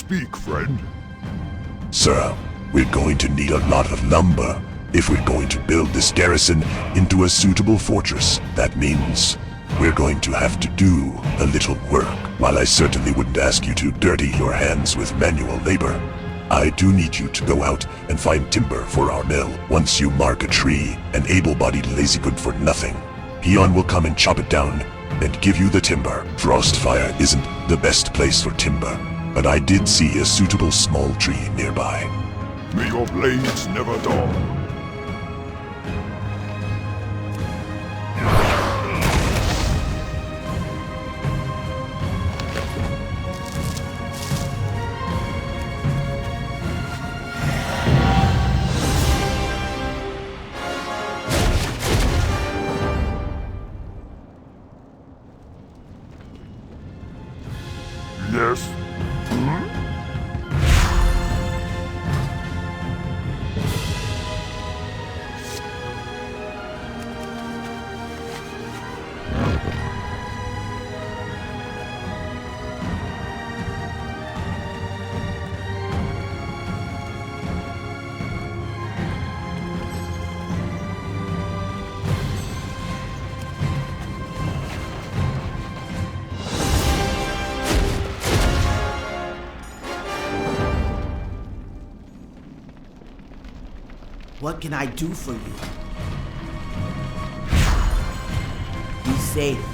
Speak, friend. Sir, we're going to need a lot of lumber if we're going to build this garrison into a suitable fortress. That means we're going to have to do a little work. While I certainly wouldn't ask you to dirty your hands with manual labor, I do need you to go out and find timber for our mill. Once you mark a tree, an able-bodied lazy-good for nothing, Peon will come and chop it down and give you the timber. Frostfire isn't the best place for timber, but I did see a suitable small tree nearby. May your blades never dull. Yes? What can I do for you? Be safe.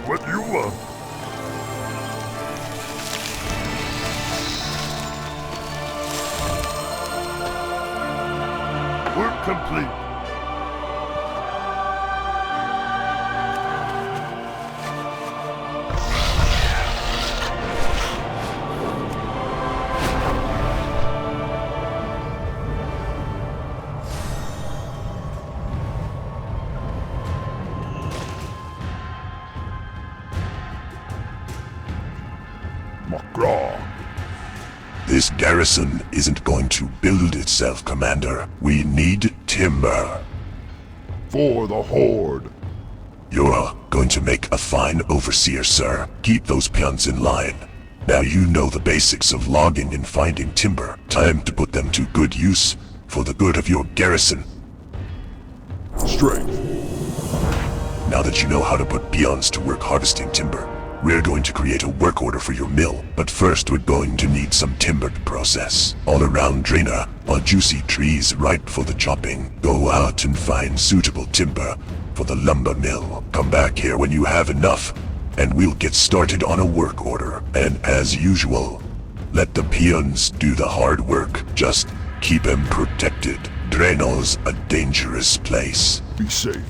What do you want? Work complete. This garrison isn't going to build itself, Commander. We need timber. For the Horde. You're going to make a fine overseer, sir. Keep those peons in line. Now you know the basics of logging and finding timber. Time to put them to good use for the good of your garrison. Strength. Now that you know how to put peons to work harvesting timber, we're going to create a work order for your mill, but first we're going to need some timber to process. All around Draenor are juicy trees ripe for the chopping. Go out and find suitable timber for the lumber mill. Come back here when you have enough, and we'll get started on a work order. And as usual, let the peons do the hard work. Just keep them protected. Draenor's a dangerous place. Be safe.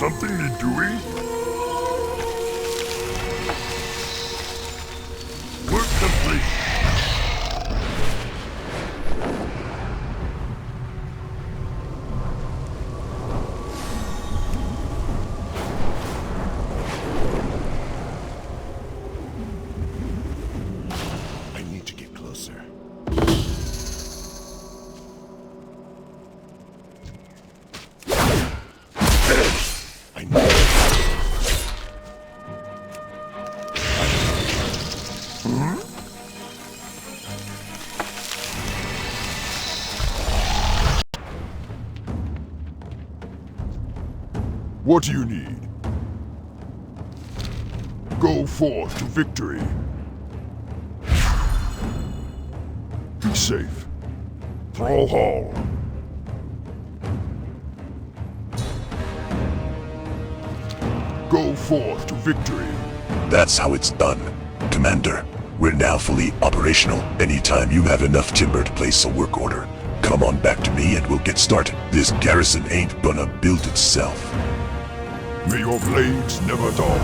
something need doing? Work complete. I need to get closer. I need. What do you need? Go forth to victory. Be safe. Thrall Hall. Go forth to victory. That's how it's done. Commander, we're now fully operational. Anytime you have enough timber to place a work order, come on back to me and we'll get started. This garrison ain't gonna build itself. May your blades never dull.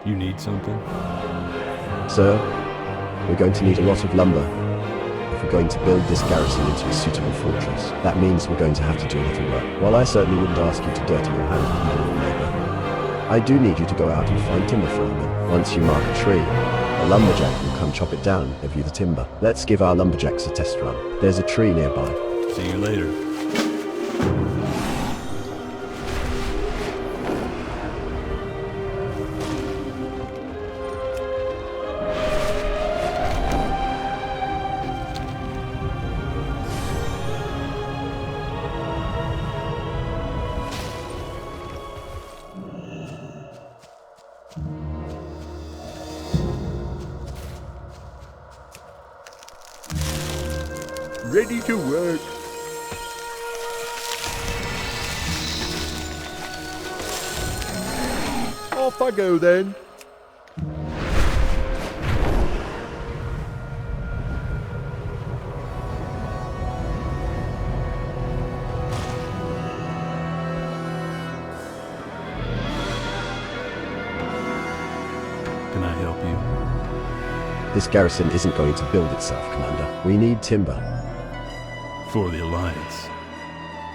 You need something? Sir, we're going to need a lot of lumber if we're going to build this garrison into a suitable fortress. That means we're going to have to do a little work. While I certainly wouldn't ask you to dirty your hands with your labor, I do need you to go out and find timber for me. Once you mark a tree, a lumberjack will come chop it down and give you the timber. Let's give our lumberjacks a test run. There's a tree nearby. See you later. Ready to work. Off I go then. Can I help you? This garrison isn't going to build itself, Commander. We need timber. For the Alliance.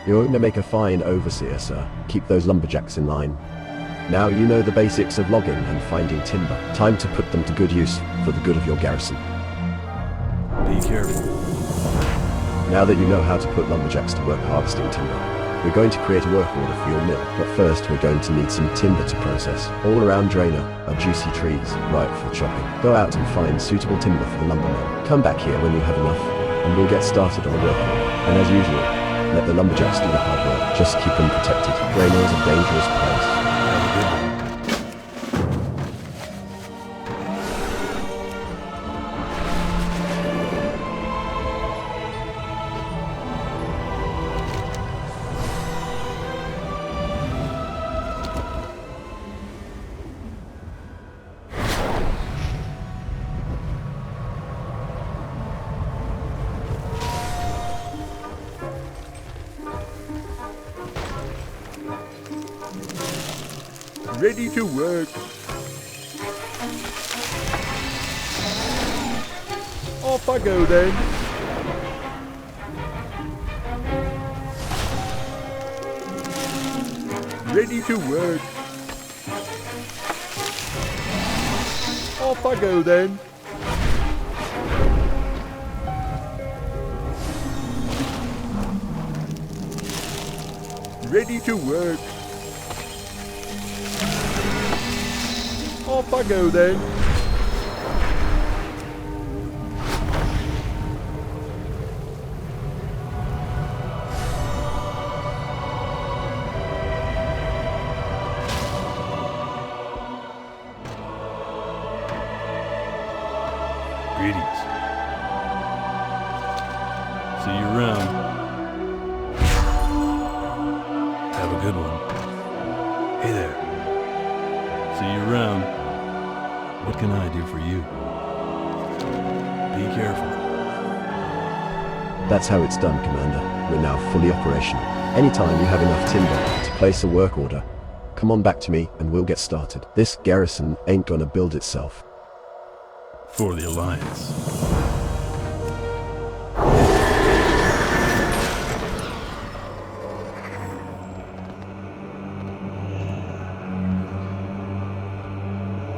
You're going to make a fine overseer, sir. Keep those lumberjacks in line. Now you know the basics of logging and finding timber. Time to put them to good use for the good of your garrison. Be careful. Now that you know how to put lumberjacks to work harvesting timber, we're going to create a work order for your mill. But first, we're going to need some timber to process. All around Draenor are juicy trees, ripe for chopping. Go out and find suitable timber for the lumber mill. Come back here when you have enough, and we'll get started on the work order. And as usual, let the lumberjacks do the hard work. Just keep them protected. Draenor is a dangerous place. Have a good one. Ready to work. Off I go then. Ready to work. Off I go then. Ready to work. Off I go then. Greetings. See you around. Have a good one. Hey there. See you around. What can I do for you? Be careful. That's how it's done, Commander. We're now fully operational. Anytime you have enough timber to place a work order, come on back to me and we'll get started. This garrison ain't gonna build itself. For the Alliance.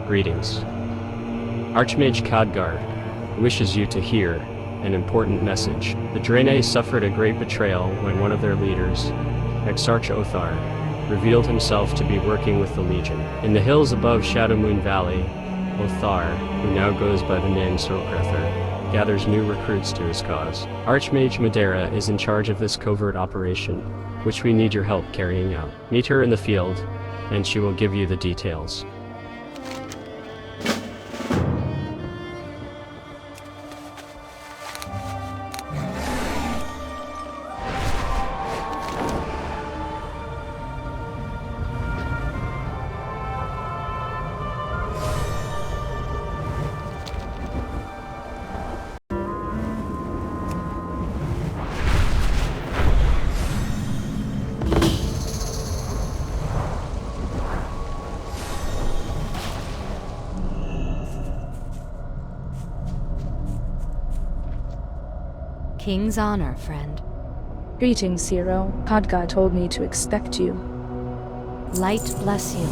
Greetings. Archmage Khadgar wishes you to hear an important message. The Draenor suffered a great betrayal when one of their leaders, Exarch Othar, revealed himself to be working with the Legion. In the hills above Shadowmoon Valley, Othar, who now goes by the name Sorgrether, gathers new recruits to his cause. Archmage Madera is in charge of this covert operation, which we need your help carrying out. Meet her in the field, and she will give you the details. King's honor, friend. Greetings, hero. Khadgar told me to expect you. Light bless you.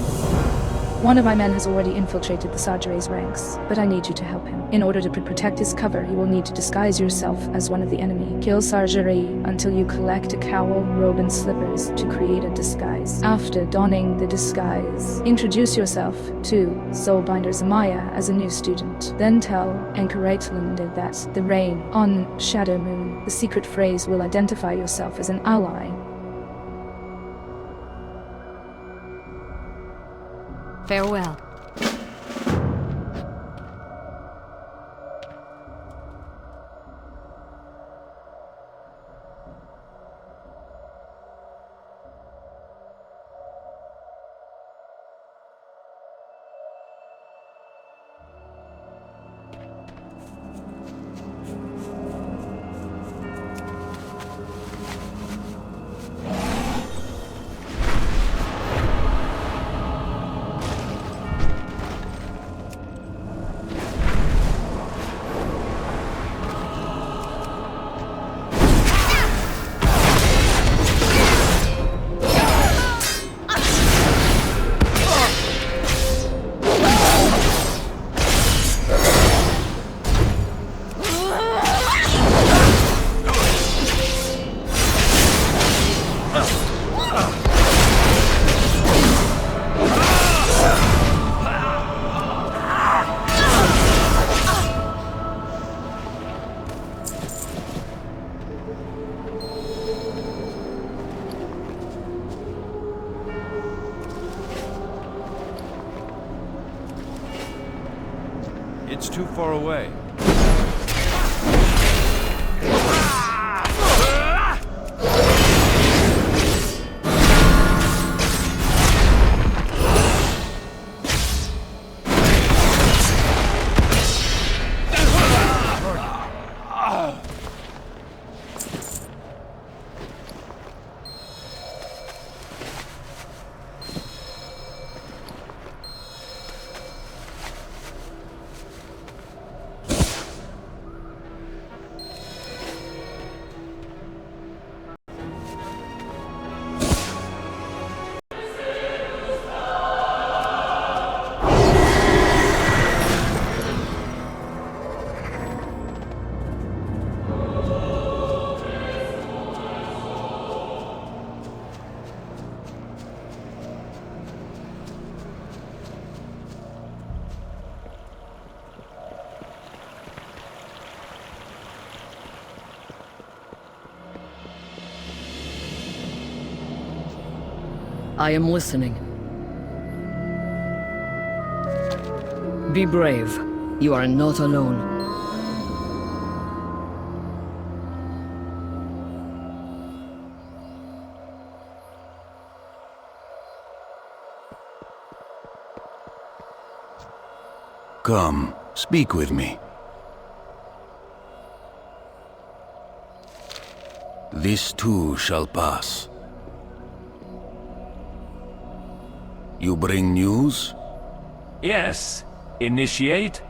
One of my men has already infiltrated the Sargerei's ranks, but I need you to help him. In order to protect his cover, you will need to disguise yourself as one of the enemy. Kill Sargerei until you collect a cowl, robe, and slippers to create a disguise. After donning the disguise, introduce yourself to Soulbinder Zamaya as a new student. Then tell Ankareitlinde that the rain on Shadowmoon, the secret phrase will identify yourself as an ally. Farewell. It's too far away. I am listening. Be brave. You are not alone. Come, speak with me. This too shall pass. You bring news? Yes. Initiate?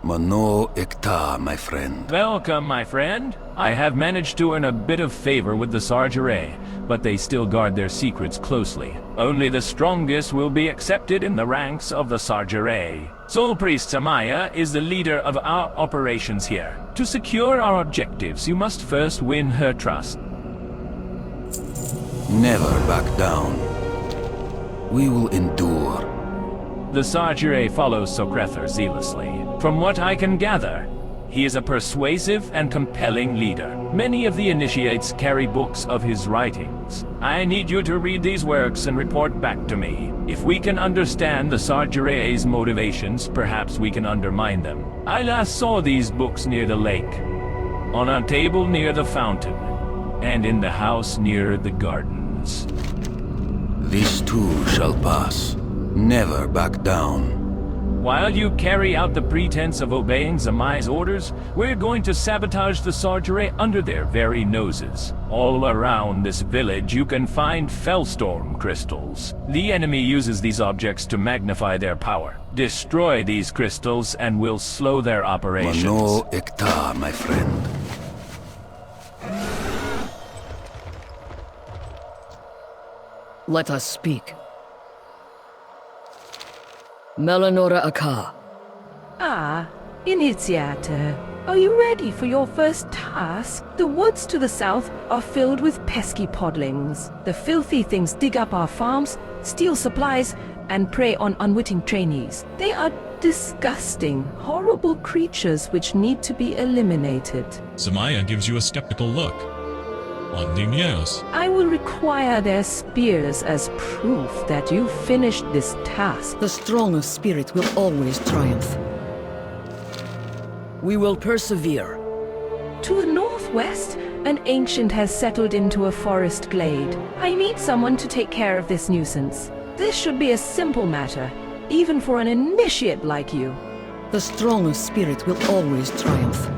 Mano Ekta, my friend. Welcome, my friend. I have managed to earn a bit of favor with the Sargerei, but they still guard their secrets closely. Only the strongest will be accepted in the ranks of the Sargerei. Soul Priest Samaya is the leader of our operations here. To secure our objectives, you must first win her trust. Never back down. We will endure. The Sargerei follows Sokrether zealously. From what I can gather, he is a persuasive and compelling leader. Many of the initiates carry books of his writings. I need you to read these works and report back to me. If we can understand the Sargerei's motivations, perhaps we can undermine them. I last saw these books near the lake, on a table near the fountain, and in the house near the gardens. This too shall pass. Never back down. While you carry out the pretense of obeying Zamai's orders, we're going to sabotage the Sargerei under their very noses. All around this village you can find Fellstorm crystals. The enemy uses these objects to magnify their power. Destroy these crystals and we'll slow their operations. Mano Ekta, my friend. Let us speak. Melanora Aka. Ah, Initiator. Are you ready for your first task? The woods to the south are filled with pesky podlings. The filthy things dig up our farms, steal supplies, and prey on unwitting trainees. They are disgusting, horrible creatures which need to be eliminated. Samaya gives you a skeptical look. Yes. I will require their spears as proof that you finished this task. The strongest spirit will always triumph. We will persevere. To the northwest, an ancient has settled into a forest glade. I need someone to take care of this nuisance. This should be a simple matter, even for an initiate like you. The strongest spirit will always triumph.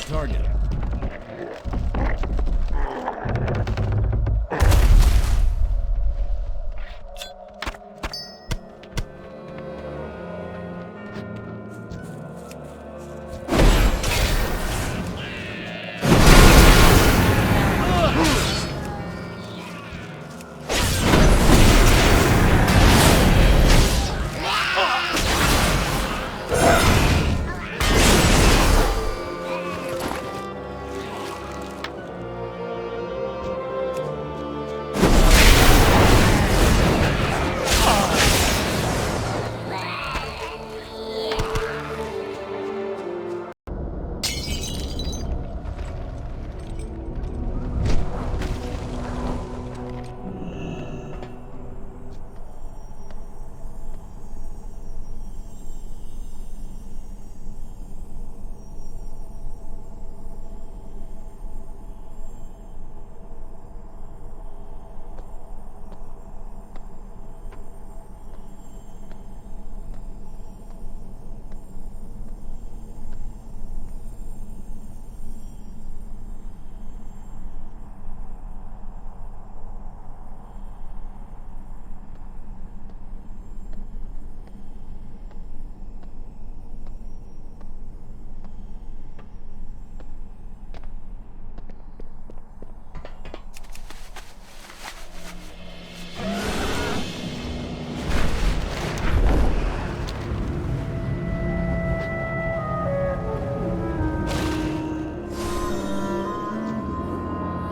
Target.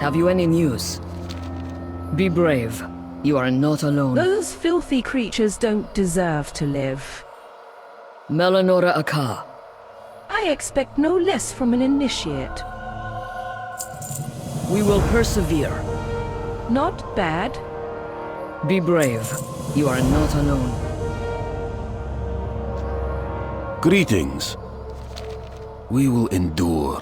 Have you any news? Be brave. You are not alone. Those filthy creatures don't deserve to live. Melanora Aka. I expect no less from an initiate. We will persevere. Not bad. Be brave. You are not alone. Greetings. We will endure.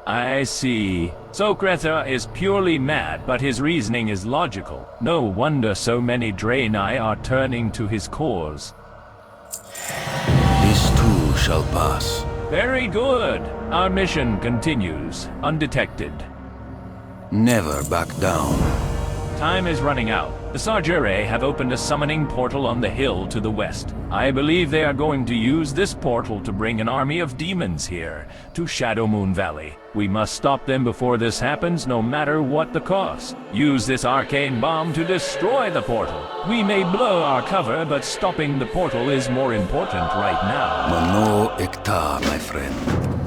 I see. Sargerei is purely mad, but his reasoning is logical. No wonder so many Draenor are turning to his cause. This too shall pass. Very good. Our mission continues, undetected. Never back down. Time is running out. The Sargerei have opened a summoning portal on the hill to the west. I believe they are going to use this portal to bring an army of demons here, to Shadowmoon Valley. We must stop them before this happens, no matter what the cost. Use this arcane bomb to destroy the portal. We may blow our cover, but stopping the portal is more important right now. Mano Ekta, my friend.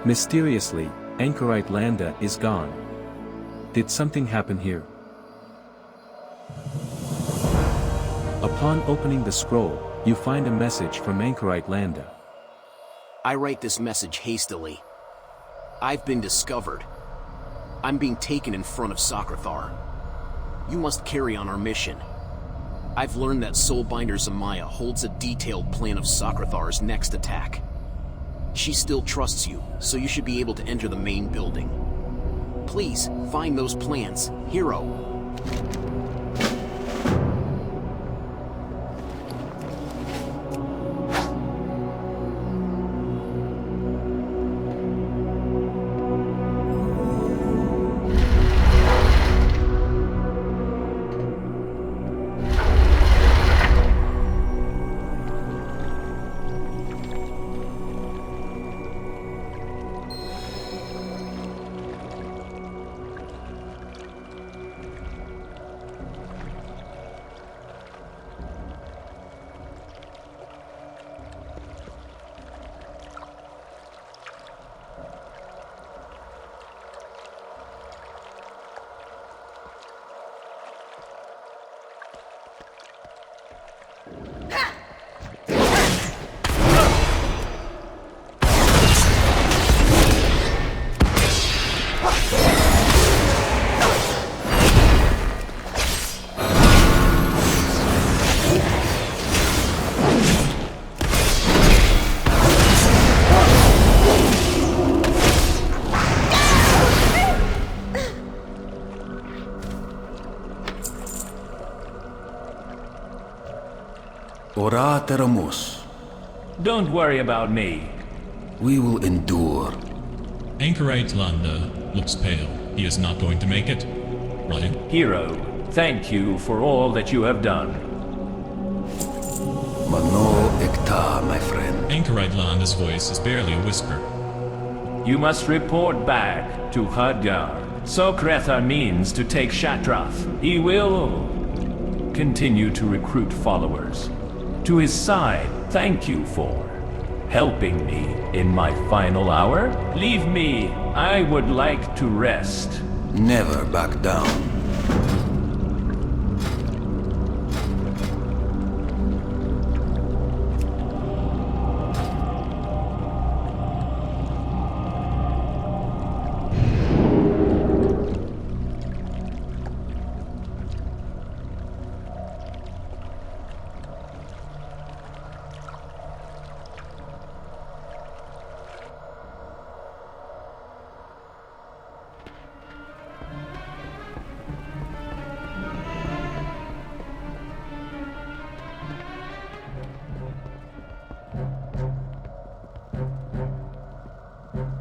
Mysteriously, Anchorite Landa is gone. Did something happen here? Upon opening the scroll, you find a message from Anchorite Landa. I write this message hastily. I've been discovered. I'm being taken in front of Sargerei. You must carry on our mission. I've learned that Soulbinder Zamaya holds a detailed plan of Sargerei's next attack. She still trusts you, so you should be able to enter the main building. Please, find those plans. Hero. Ora teramos. Don't worry about me. We will endure. Anchorite Landa looks pale. He is not going to make it. Right? Hero, thank you for all that you have done. Mano ekta, my friend. Anchorite Landa's voice is barely a whisper. You must report back to Hudgar. Sokretha means to take Shatrath. He will continue to recruit followers. To his side, thank you for helping me in my final hour. Leave me. I would like to rest. Never back down.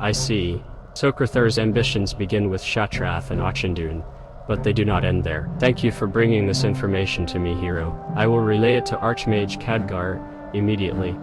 I see. Sokrethar's ambitions begin with Shatrath and Auchendun, but they do not end there. Thank you for bringing this information to me, Hero. I will relay it to Archmage Khadgar immediately.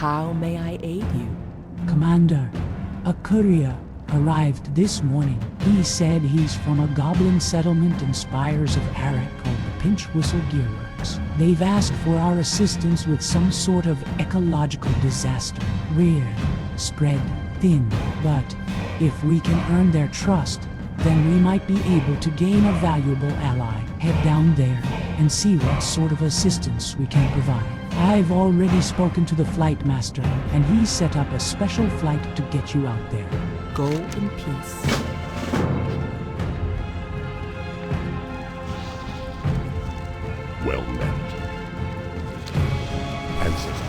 How may I aid you? Commander, a courier arrived this morning. He said he's from a goblin settlement in Spires of Arak called the Pinch Whistle Gearworks. They've asked for our assistance with some sort of ecological disaster. We're spread thin, but if we can earn their trust, then we might be able to gain a valuable ally. Head down there and see what sort of assistance we can provide. I've already spoken to the flight master, and he set up a special flight to get you out there. Go in peace. Well met. Ancestors.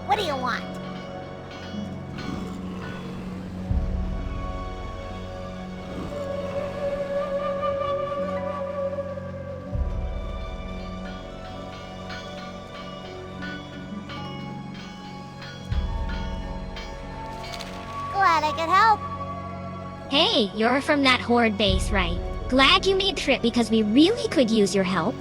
What do you want? Glad I could help. Hey, you're from that Horde base, right? Glad you made the trip because we really could use your help.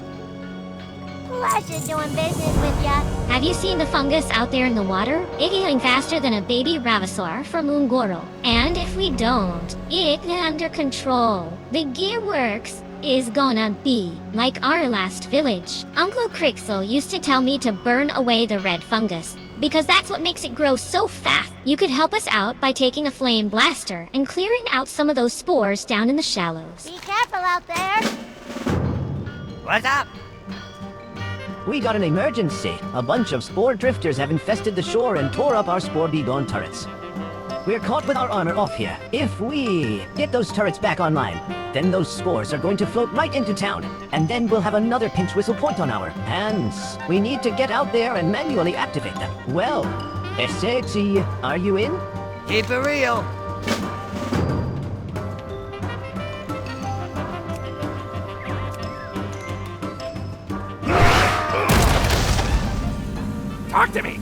Pleasure doing business with ya. Have you seen the fungus out there in the water? It's healing faster than a baby Ravasaur from Ungoro. And if we don't, it's under control. The Gearworks is gonna be like our last village. Uncle Crixel used to tell me to burn away the red fungus, because that's what makes it grow so fast. You could help us out by taking a flame blaster and clearing out some of those spores down in the shallows. Be careful out there. What's up? We got an emergency. A bunch of spore drifters have infested the shore and tore up our spore begone turrets. We're caught with our armor off here. If we get those turrets back online, then those spores are going to float right into town. And then we'll have another pinch whistle point on our hands. We need to get out there and manually activate them. Well, SAT, are you in? Keep it real. Talk to me!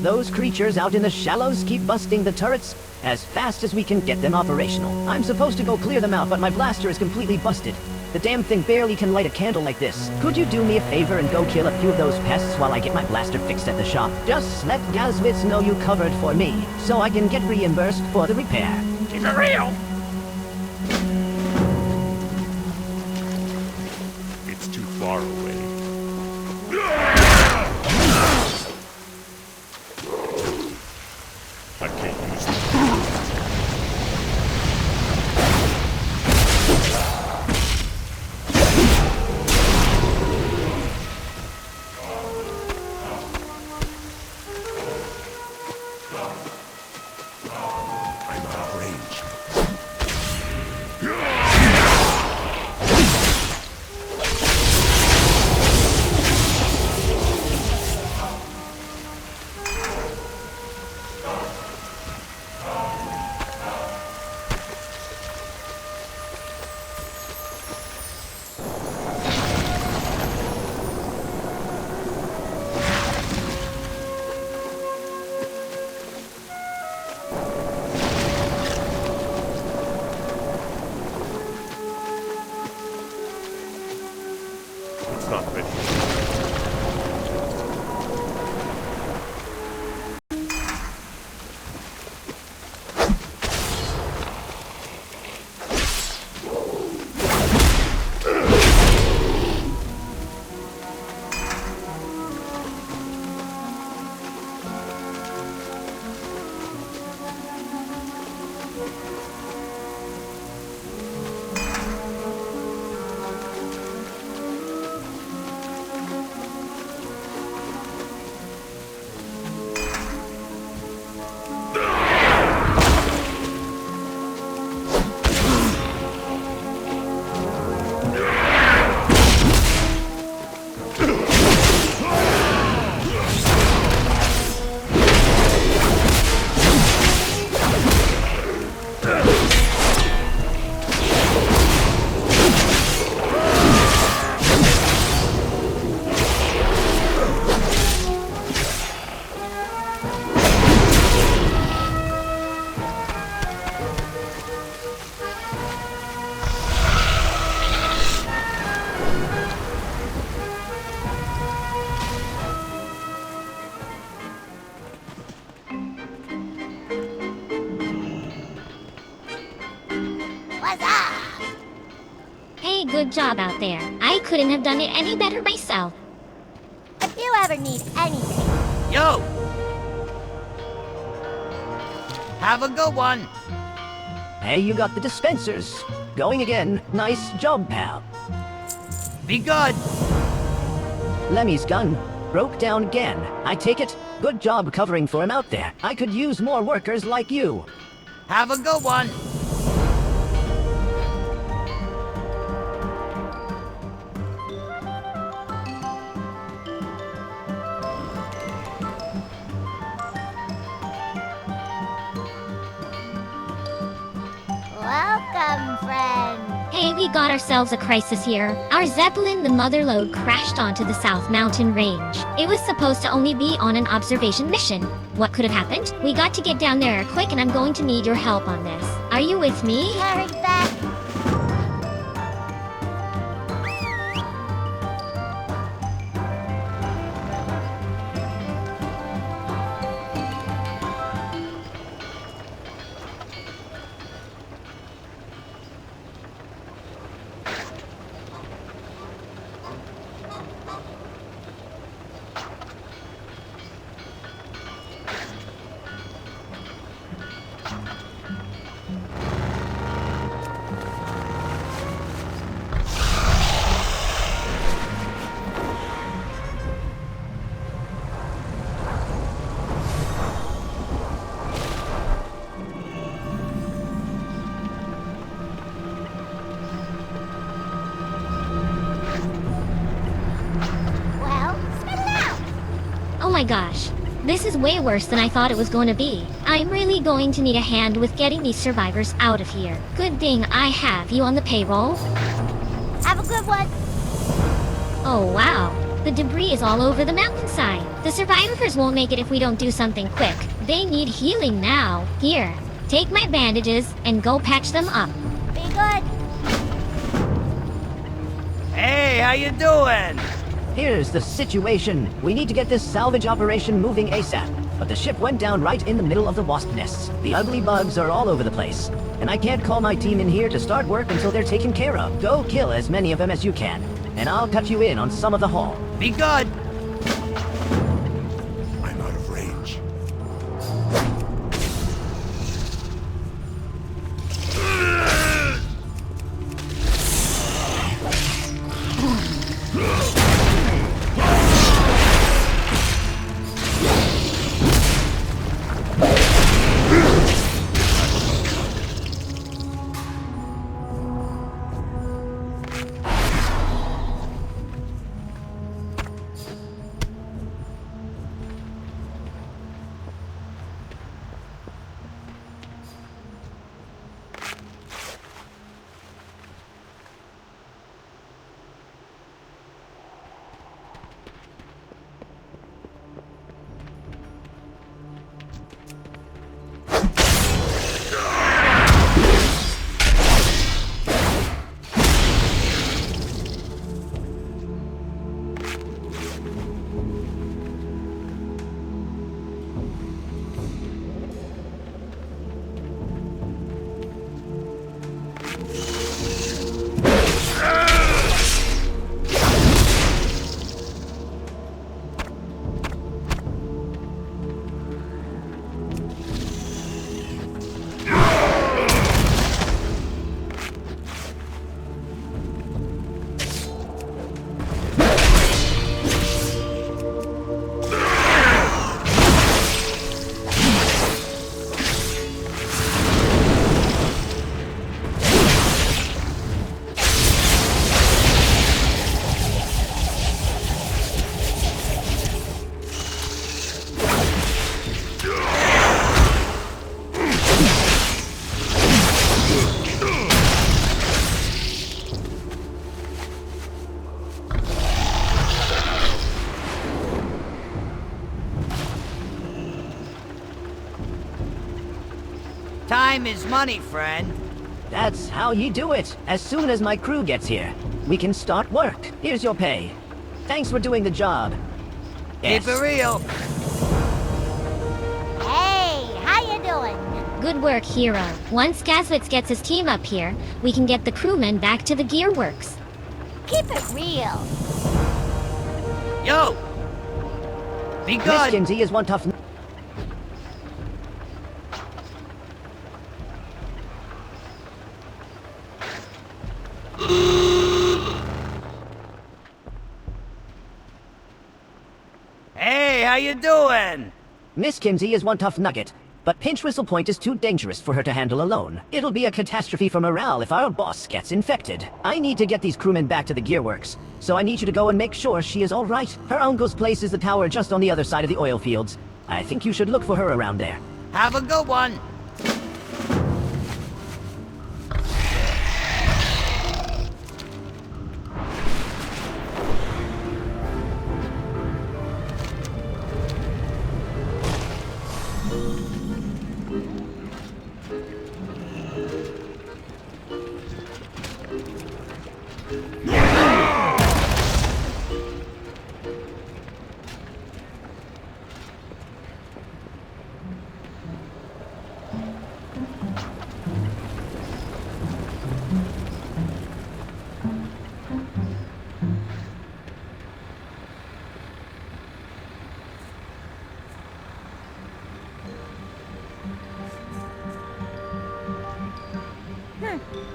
Those creatures out in the shallows keep busting the turrets as fast as we can get them operational. I'm supposed to go clear them out, but my blaster is completely busted. The damn thing barely can light a candle like this. Could you do me a favor and go kill a few of those pests while I get my blaster fixed at the shop? Just let Gazwitz know you covered for me, so I can get reimbursed for the repair. Keep it real. It's too far away. I can't use it. I'm out of range. It's not ready. Hey, good job out there. I couldn't have done it any better myself. If you ever need anything. Yo! Have a good one. Hey, you got the dispensers. Going again. Nice job, pal. Be good. Lemmy's gun broke down again. I take it. Good job covering for him out there. I could use more workers like you. Have a good one. Welcome, friend. Hey, we got ourselves a crisis here. Our Zeppelin, the Motherlode, crashed onto the South Mountain Range. It was supposed to only be on an observation mission. What could have happened? We got to get down there quick, and I'm going to need your help on this. Are you with me? Hurry back. my gosh. This is way worse than I thought it was going to be. I'm really going to need a hand with getting these survivors out of here. Good thing I have you on the payroll. Have a good one. Oh wow. The debris is all over the mountainside. The survivors won't make it if we don't do something quick. They need healing now. Here, take my bandages and go patch them up. Be good. Hey, how you doing? Here's the situation. We need to get this salvage operation moving ASAP. But the ship went down right in the middle of the wasp nests. The ugly bugs are all over the place. And I can't call my team in here to start work until they're taken care of. Go kill as many of them as you can. And I'll cut you in on some of the haul. Be good. I'm out of range. Time is money, friend. That's how you do it. As soon as my crew gets here, we can start work. Here's your pay. Thanks for doing the job. Yes. Keep it real. Hey, how you doing? Good work, hero. Once Gazwitz gets his team up here, we can get the crewmen back to the Gearworks. Keep it real. Yo! Be good! Miss Kinsey is one tough... Hey, how you doing? Miss Kinsey is one tough nugget, but Pinch Whistle Point is too dangerous for her to handle alone. It'll be a catastrophe for morale if our boss gets infected. I need to get these crewmen back to the Gearworks, so I need you to go and make sure she is all right. Her uncle's place is the tower just on the other side of the oil fields. I think you should look for her around there. Have a good one.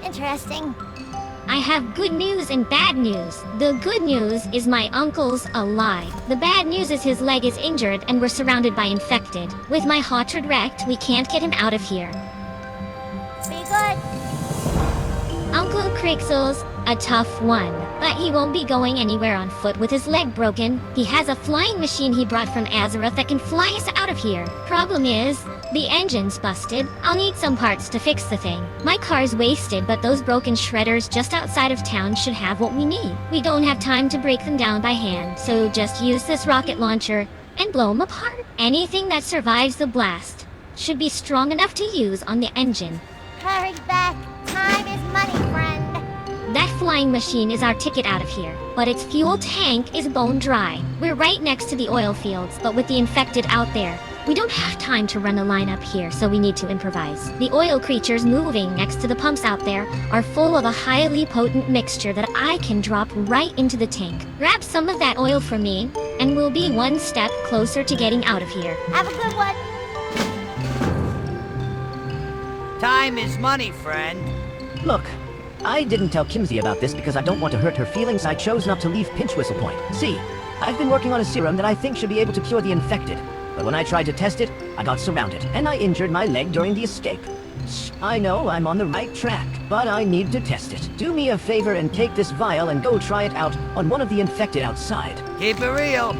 Interesting. I have good news and bad news. The good news is my uncle's alive. The bad news is his leg is injured and we're surrounded by infected. With my Horde wrecked, we can't get him out of here. Be good. Uncle Crixel's a tough one, but he won't be going anywhere on foot with his leg broken. He has a flying machine he brought from Azeroth that can fly us out of here. Problem is, the engine's busted. I'll need some parts to fix the thing. My car's wasted, but those broken shredders just outside of town should have what we need. We don't have time to break them down by hand, so just use this rocket launcher and blow them apart. Anything that survives the blast should be strong enough to use on the engine. Hurry back. Time is money, friend. That flying machine is our ticket out of here, but its fuel tank is bone dry. We're right next to the oil fields, but with the infected out there, we don't have time to run a line up here, so we need to improvise. The oil creatures moving next to the pumps out there are full of a highly potent mixture that I can drop right into the tank. Grab some of that oil for me, and we'll be one step closer to getting out of here. Have a good one. Time is money, friend. Look, I didn't tell Kimsey about this because I don't want to hurt her feelings. I chose not to leave Pinch Whistle Point. See, I've been working on a serum that I think should be able to cure the infected. But when I tried to test it, I got surrounded, and I injured my leg during the escape. I know I'm on the right track, but I need to test it. Do me a favor and take this vial and go try it out on one of the infected outside. Keep it real.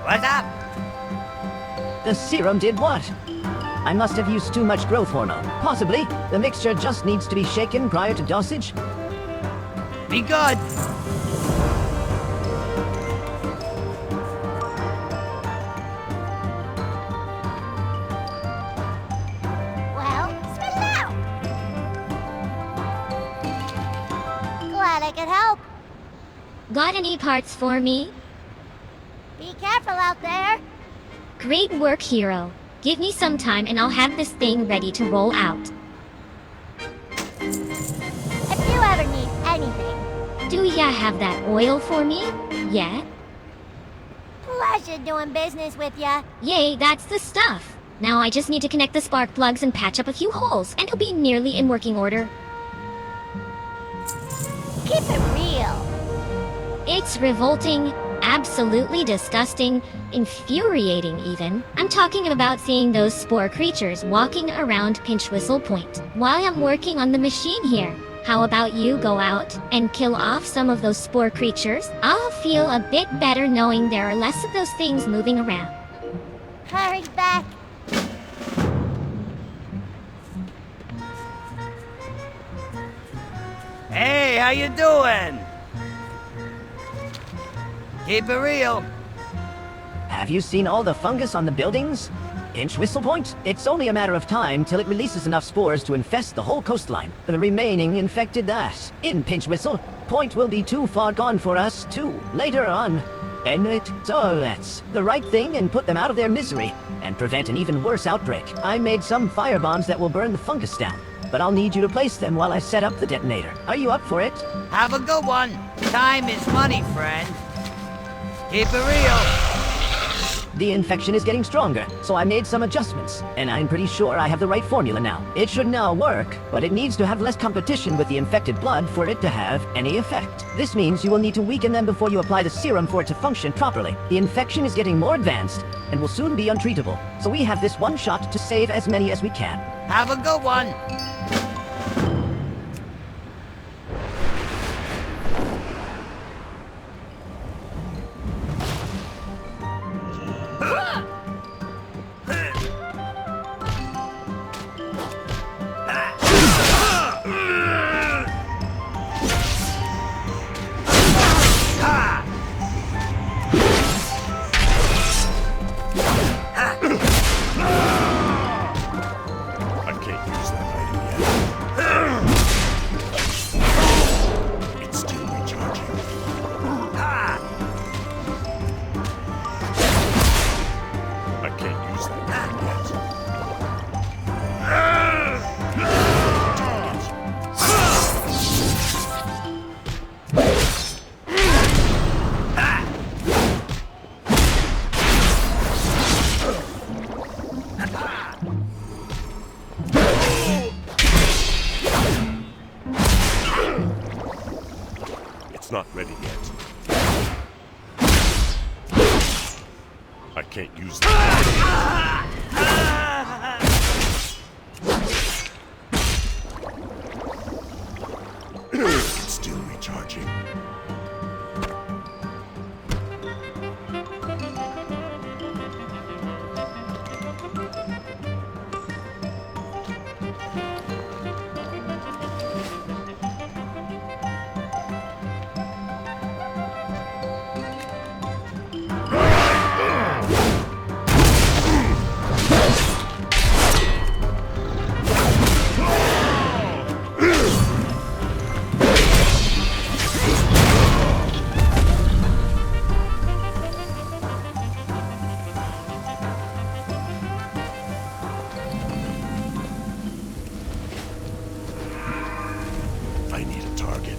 What's up? The serum did what? I must have used too much growth hormone. Possibly. The mixture just needs to be shaken prior to dosage. Be good. Well, spit it out. Glad I could help. Got any parts for me? Be careful out there. Great work, hero. Give me some time and I'll have this thing ready to roll out. If you ever need anything. Do ya have that oil for me? Yeah? Pleasure doing business with ya. Yay, that's the stuff. Now I just need to connect the spark plugs and patch up a few holes, and it'll be nearly in working order. Keep it real. It's revolting absolutely disgusting, infuriating even. I'm talking about seeing those spore creatures walking around Pinch Whistle Point while I'm working on the machine here. How about you go out and kill off some of those spore creatures? I'll feel a bit better knowing there are less of those things moving around. Hurry back. Hey, how you doing? Keep it real. Have you seen all the fungus on the buildings? Pinch Whistle Point? It's only a matter of time till it releases enough spores to infest the whole coastline. The remaining infected ass in Pinch Whistle Point will be too far gone for us too, later on. So let's the right thing and put them out of their misery and prevent an even worse outbreak. I made some firebombs that will burn the fungus down, but I'll need you to place them while I set up the detonator. Are you up for it? Have a good one. Time is money, friend. Keep it real. The infection is getting stronger, so I made some adjustments, and I'm pretty sure I have the right formula now. It should now work, but it needs to have less competition with the infected blood for it to have any effect. This means you will need to weaken them before you apply the serum for it to function properly. The infection is getting more advanced, and will soon be untreatable, so we have this one shot to save as many as we can. Have a good one. It's not ready yet. I can't use that. It's still recharging. I need a target.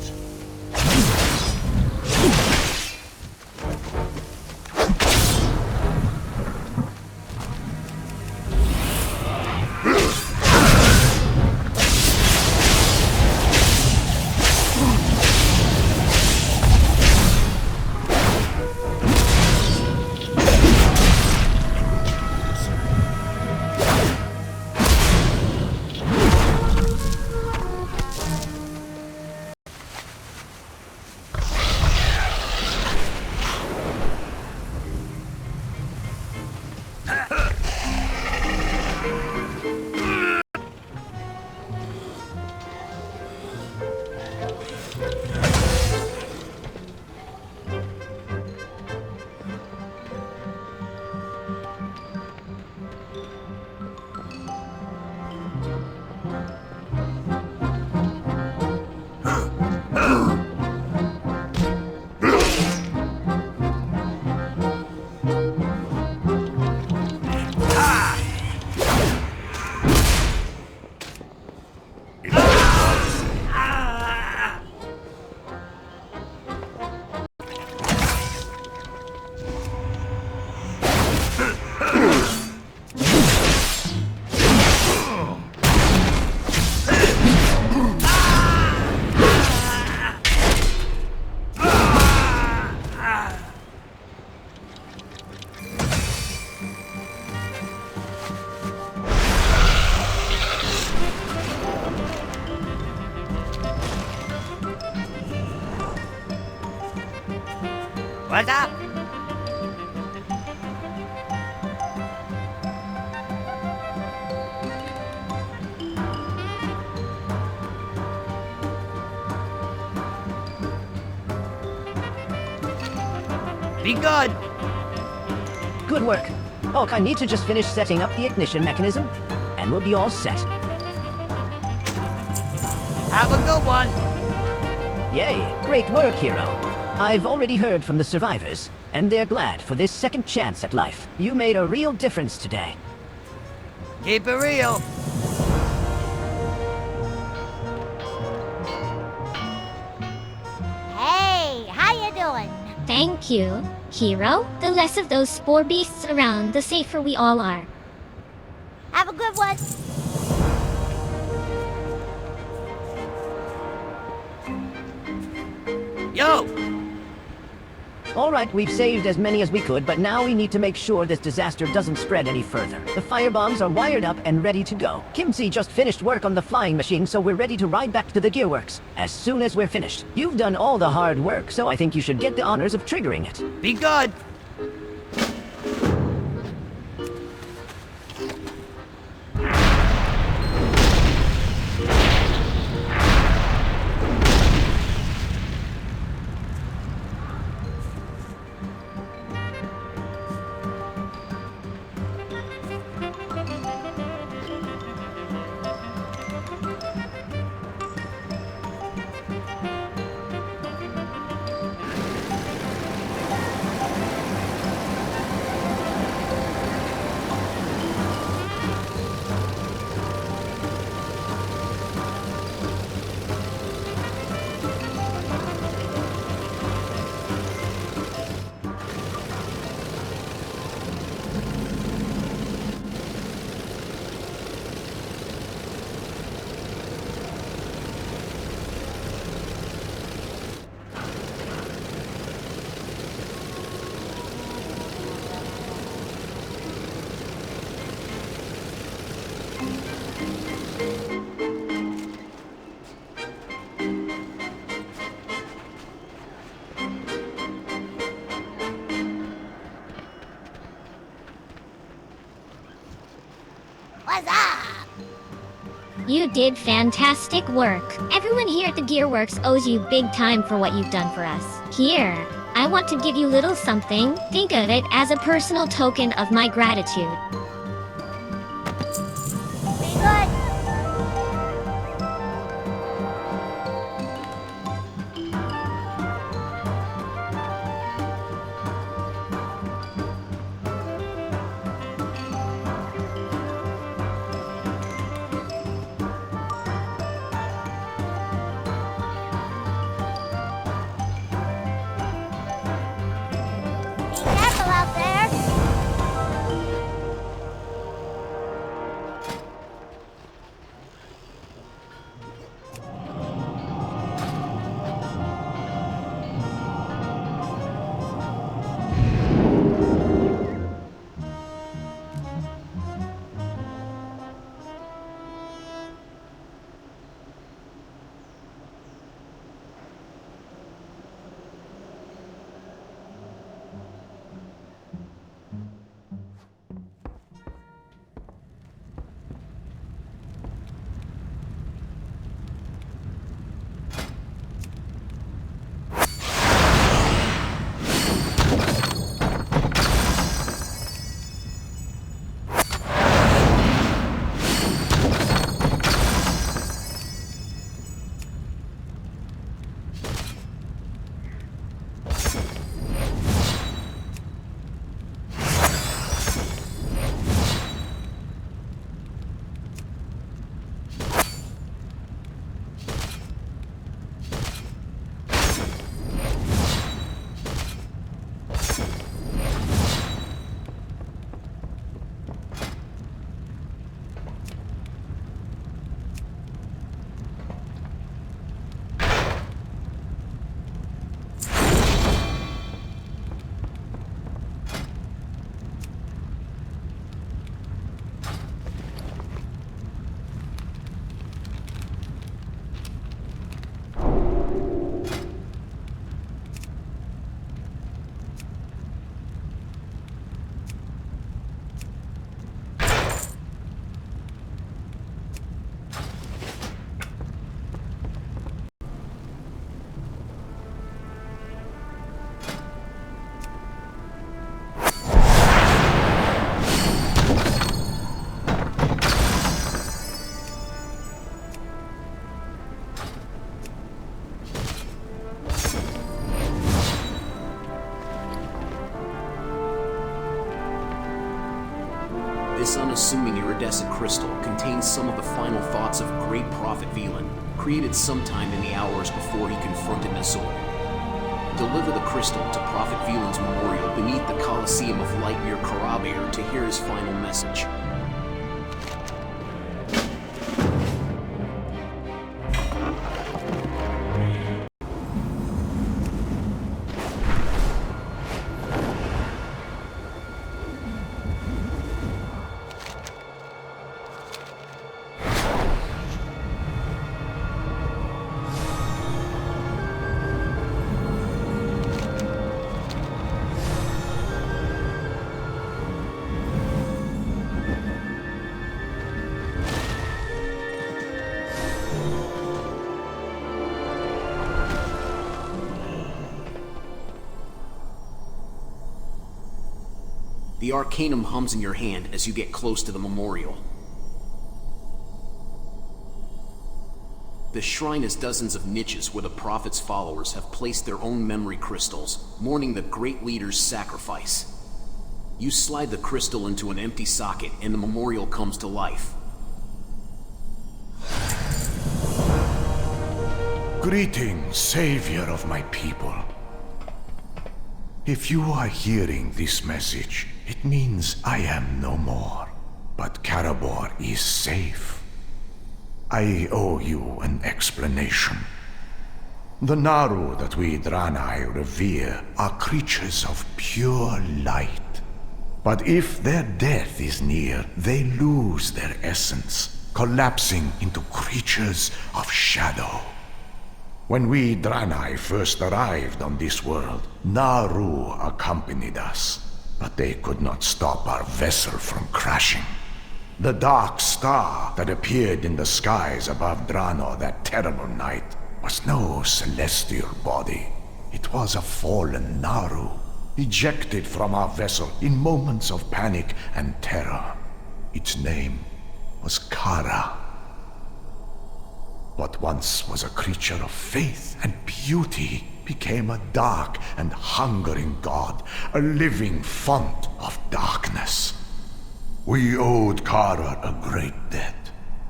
What's up? Be good. Good work. Oh, I need to just finish setting up the ignition mechanism, and we'll be all set. Have a good one. Yay, great work, hero. I've already heard from the survivors, and they're glad for this second chance at life. You made a real difference today. Keep it real. Hey, how you doing? Thank you, hero. The less of those spore beasts around, the safer we all are. Have a good one. Yo! All right, we've saved as many as we could, but now we need to make sure this disaster doesn't spread any further. The firebombs are wired up and ready to go. Kimsey just finished work on the flying machine, so we're ready to ride back to the Gearworks as soon as we're finished. You've done all the hard work, so I think you should get the honors of triggering it. Be good. What's up? You did fantastic work. Everyone here at the Gearworks owes you big time for what you've done for us. Here, I want to give you little something. Think of it as a personal token of my gratitude. Be good. Careful out there. This unassuming iridescent crystal contains some of the final thoughts of Great Prophet Velan, created sometime in the hours before he confronted Nazul. Deliver the crystal to Prophet Velan's memorial beneath the Colosseum of Light near Karabir to hear his final message. The arcanum hums in your hand as you get close to the memorial. The shrine has dozens of niches where the Prophet's followers have placed their own memory crystals, mourning the great leader's sacrifice. You slide the crystal into an empty socket and the memorial comes to life. Greetings, savior of my people. If you are hearing this message, it means I am no more, but Karabor is safe. I owe you an explanation. The Naru that we Draenei revere are creatures of pure light. But if their death is near, they lose their essence, collapsing into creatures of shadow. When we Draenei first arrived on this world, Naru accompanied us, but they could not stop our vessel from crashing. The dark star that appeared in the skies above Draenor that terrible night was no celestial body. It was a fallen Naru, ejected from our vessel in moments of panic and terror. Its name was Kara. What once was a creature of faith and beauty became a dark and hungering god, a living font of darkness. We owed Kara a great debt.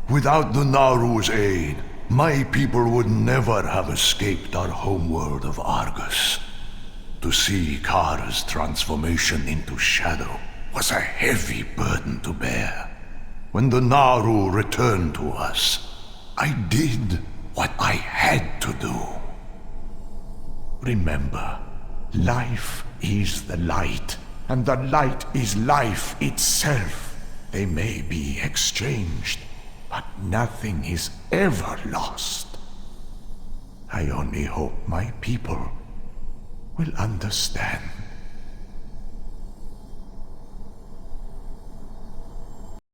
Without the Naru's aid, my people would never have escaped our homeworld of Argus. To see Kara's transformation into shadow was a heavy burden to bear. When the Naru returned to us, I did what I had to do. Remember, life is the light, and the light is life itself. They may be exchanged, but nothing is ever lost. I only hope my people will understand.